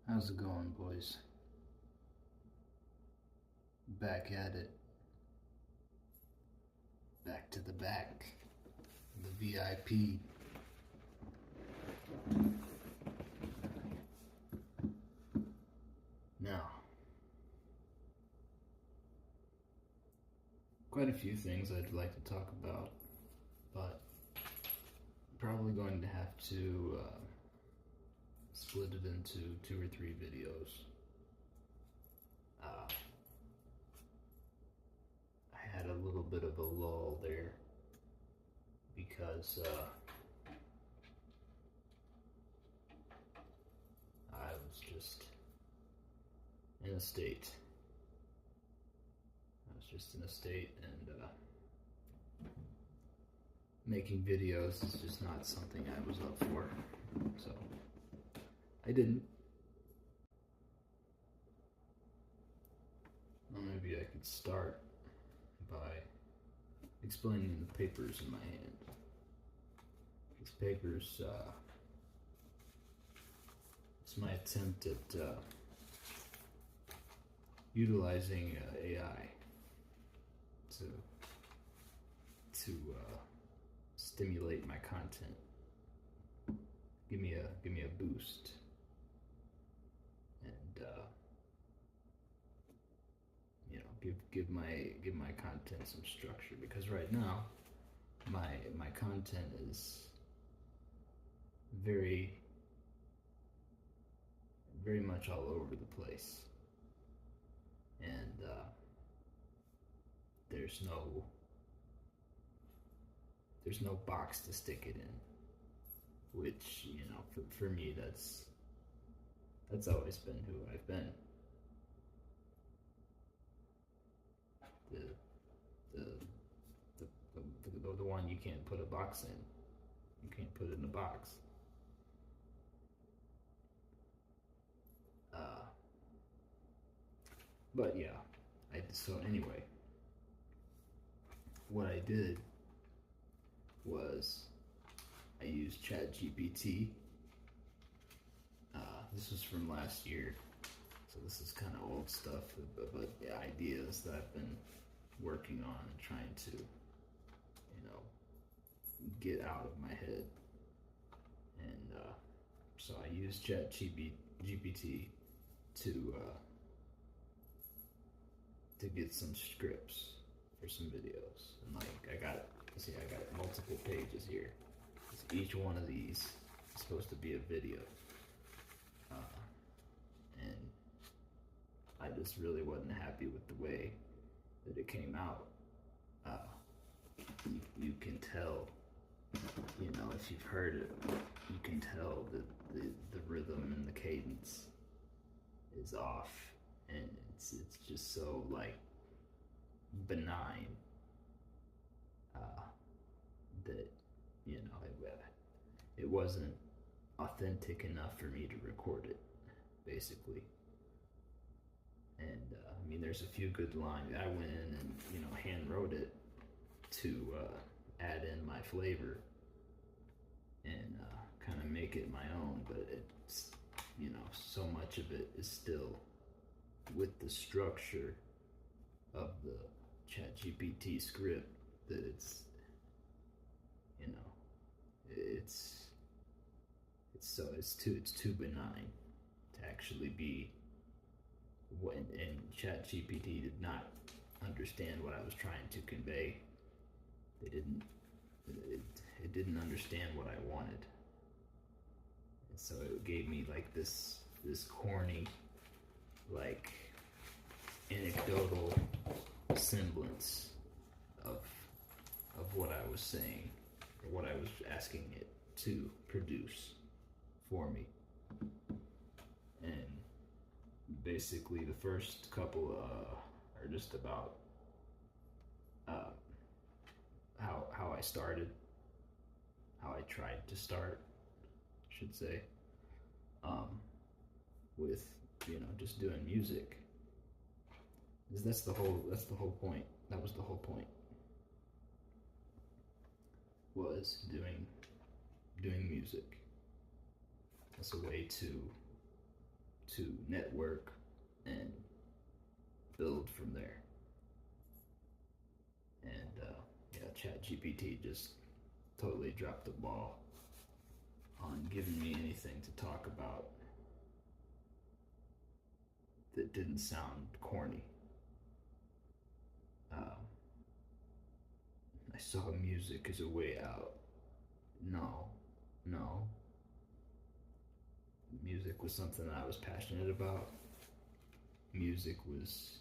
How's it going, boys? Back at it. Back to the back. The VIP. Now, quite a few things I'd like to talk about, but probably going to have to split it into 2 or 3 videos. I had a little bit of a lull there because I was just in a state. And making videos is just not something I was up for. So I didn't. Well, maybe I could start by explaining the papers in my hand. These papers, it's my attempt at utilizing AI to stimulate my content. Give me a boost, and give my content some structure, because right now my content is very much all over the place, and there's no box to stick it in, which, for me, that's always been who I've been. The one you can't put a box in. You can't put it in a box. But yeah, so anyway, what I did was I used ChatGPT. This was from last year, so this is kind of old stuff, but ideas that I've been working on and trying to, get out of my head. And so I used ChatGPT to get some scripts for some videos, and I got multiple pages here. Each one of these is supposed to be a video, and I just really wasn't happy with the way that it came out. You can tell, if you've heard it, you can tell that the rhythm and the cadence is off, and it's just so benign that it wasn't authentic enough for me to record it, basically. And there's a few good lines. I went in and hand wrote it to add in my flavor and kind of make it my own, but it's so much of it is still with the structure of the ChatGPT script that it's too benign to actually be what. And ChatGPT did not understand what I was trying to convey. It didn't understand what I wanted, and so it gave me this corny, anecdotal semblance of what I was saying, or what I was asking it to produce for me. And basically the first couple are just about how I started, how I tried to start, I should say, with just doing music. That's the whole point. That was the whole point. Was doing music as a way to to network and build from there. And yeah, ChatGPT just totally dropped the ball on giving me anything to talk about that didn't sound corny. I saw music as a way out. No, no. Music was something that I was passionate about. Music was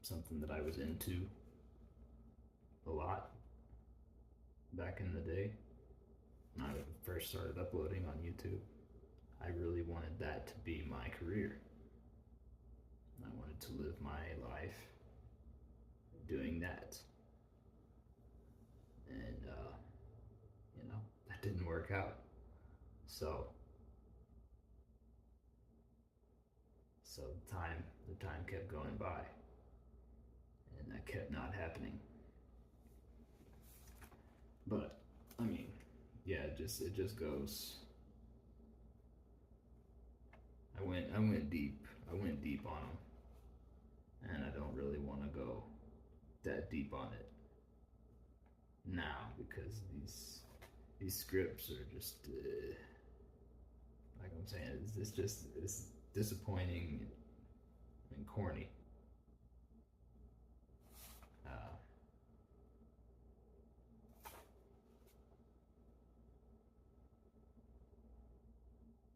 something that I was into a lot back in the day when I first started uploading on YouTube. I really wanted that to be my career. I wanted to live my life doing that. And, that didn't work out. So the time kept going by, and that kept not happening. But I mean, yeah, it just goes. I went deep on them, and I don't really want to go that deep on it now because these scripts are just like I'm saying, it's disappointing and corny.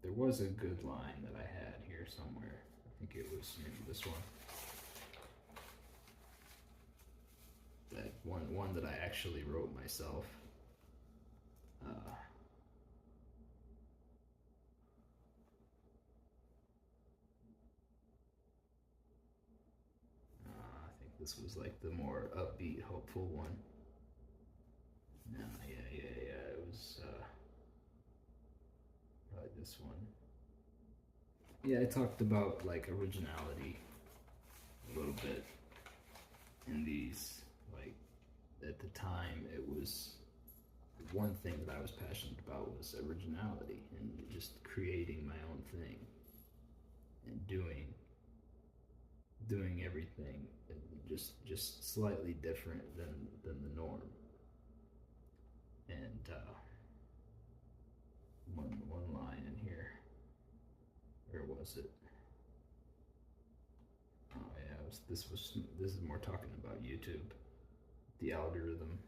There was a good line that I had here somewhere. I think it was maybe this one. That one that I actually wrote myself. I think this was like the more upbeat, hopeful one. No, yeah. It was probably this one. Yeah, I talked about like originality a little bit in these. Like at the time, it was one thing that I was passionate about was originality and just creating my own thing and doing everything just slightly different than the norm. And one line in here, where was it? Oh yeah, this is more talking about YouTube. The algorithm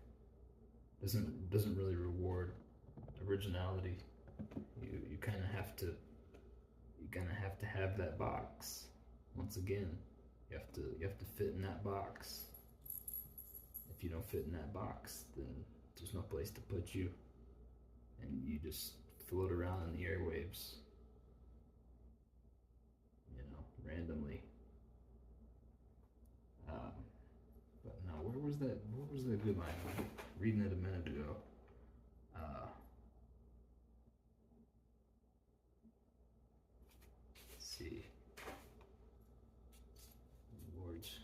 doesn't really reward originality. You kind of have to have that box. Once again, you have to fit in that box. If you don't fit in that box, then there's no place to put you, and you just float around in the airwaves, randomly. But no, where was that good line? I was reading it a minute ago. Let's see. Rewards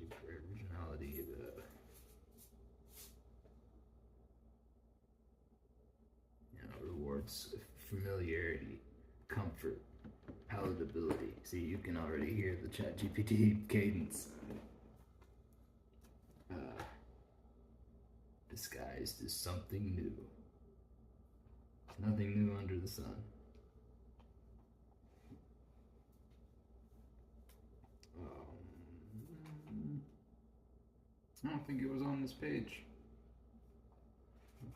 you for originality. Rewards familiarity, comfort, palatability. See, you can already hear the ChatGPT cadence. Disguised as something new. Nothing new under the sun. I don't think it was on this page.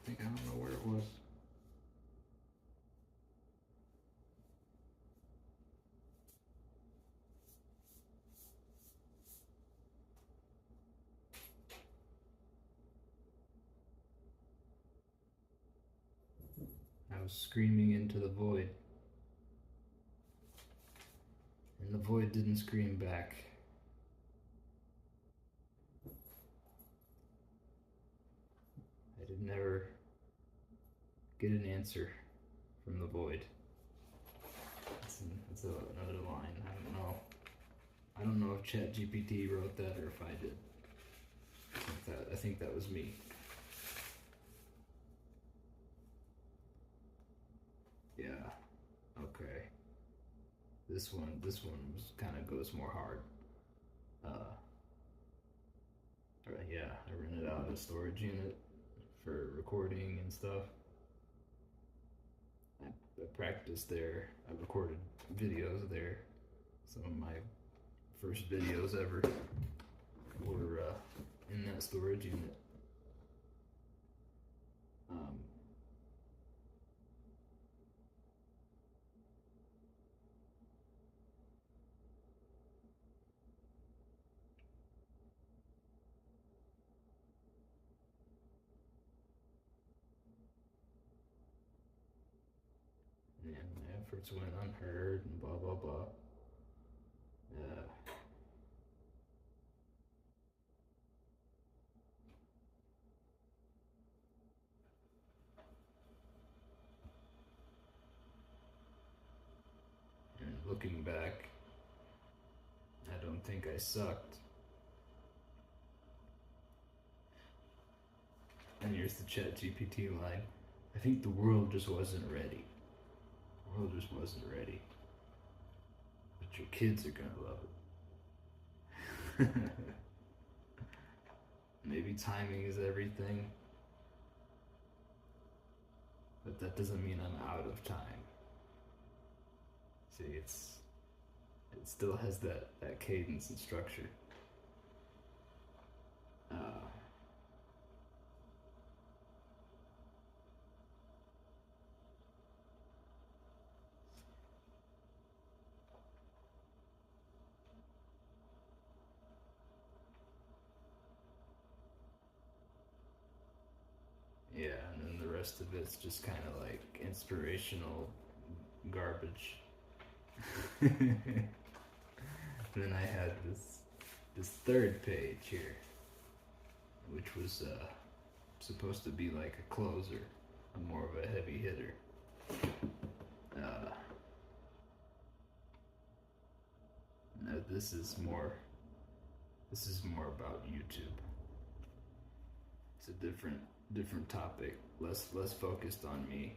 I don't know where it was. I was screaming into the void, and the void didn't scream back. I did never get an answer from the void. That's another line. I don't know if ChatGPT wrote that or if I did. I think that was me. This one was kind of goes more hard. Yeah, I rented out a storage unit for recording and stuff. I practiced there. I recorded videos there. Some of my first videos ever were in that storage unit. Um, and my efforts went unheard and blah blah blah. Uh, and looking back, I don't think I sucked. And here's the ChatGPT line. I think the world just wasn't ready. The world just wasn't ready. But your kids are gonna love it. Maybe timing is everything, but that doesn't mean I'm out of time. See, it still has that cadence and structure. Uh, yeah, and then the rest of it's just kind of like inspirational garbage. Then I had this third page here, which was supposed to be like a closer, more of a heavy hitter. Uh, now this is more about YouTube. It's a different topic, less focused on me.